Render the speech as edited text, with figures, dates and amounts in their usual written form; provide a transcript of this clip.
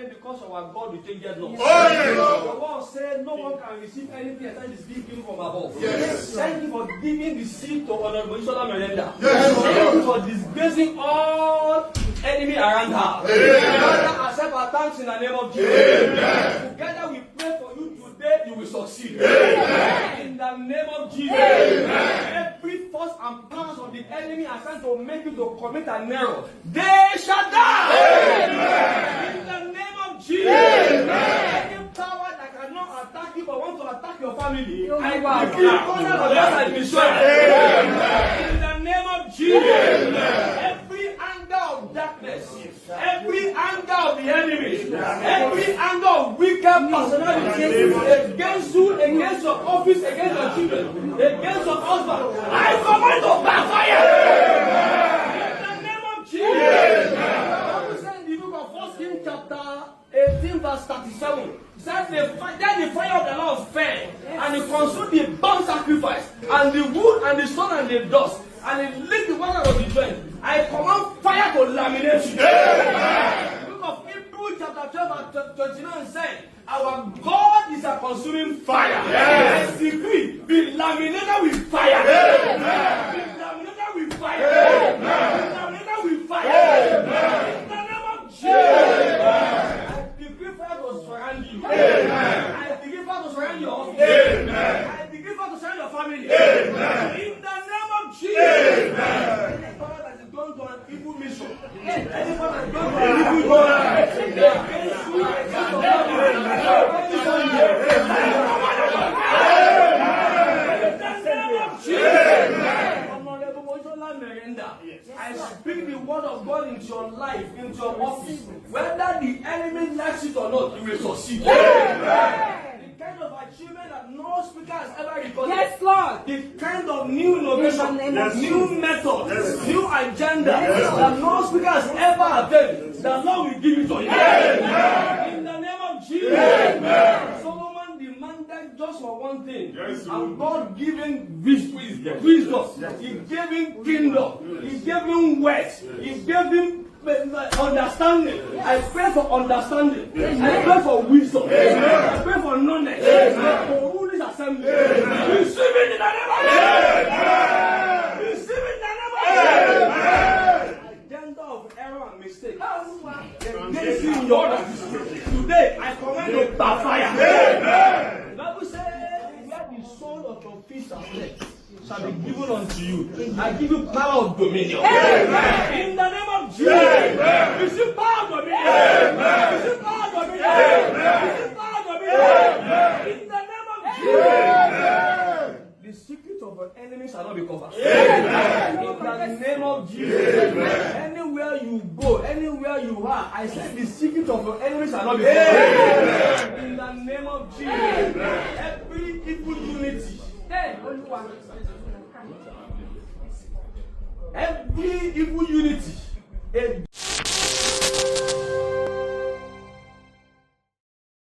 Because our God will take that law. The word said no one can receive anything except is given from above. Yes. Thank you for giving the seed to Mojisola Meranda. Yes. Thank you for disgracing all enemy around her. Father, accept our thanks in the name of Jesus. Amen. Together we pray for you today, you will succeed. Amen. In the name of Jesus. Amen. Every force and plans of the enemy are trying to make you to commit an error. They shall die. Amen. In the name of Jesus. Amen. Any power that cannot attack you but want to attack your family, I decree corner of that side be destroyed. In the name of Jesus. Every anger of darkness, every anger of the enemy, every anger of wicked personalities against you, against your office, against your children, against your husband, I command to backfire. In the name of Jesus. The Bible said in the book of 1 Kings chapter 18 verse 37, says then the fire of the Lord fell, and it consumed the burnt sacrifice, and the wood, and the stone, and the dust, and it lit the water of the joint. I command fire to laminate you. The book of Hebrews chapter 12 and 29 said, our God is a consuming fire. I decree, be laminated with fire. Be laminated with fire. Be laminated with fire. In the name of Jesus. I decree fire to surround you. I decree fire to surround your office. I decree fire to surround your family. In the name of Jesus. Any power that is going to an evil mission, any power that is going to an evil I speak the word of God into your life, into your office. Whether the enemy likes it or not, you will succeed. The kind of achievement that no speaker has ever recorded. Yes, Lord. The kind of new innovation, new method, new agenda that no speaker has ever attained. The Lord will give it to you. In the name of Jesus. Solomon demanded just for one thing, and God gave him wisdom. He gave him kingdom. He gave him wealth. He gave him understanding. I pray for understanding. I pray for wisdom. I pray for knowledge. For rule this assembly. Receive it in the name of Jesus. Receive it in the name of Jesus. Agenda of error and mistake. Against you in your life. Today, I command you to backfire. The Bible says, where the soul of your feet are left shall be given unto you. I give you power of dominion. In the name of Jesus. Receive power of dominion. Receive power of dominion. Receive power of dominion. In the name of Jesus. The secret of your enemies shall not be covered. In the name of Jesus. Anywhere you go, anywhere you are, I said the secret of your enemies shall not be covered. In the name of Jesus. Every evil unity. Every evil unity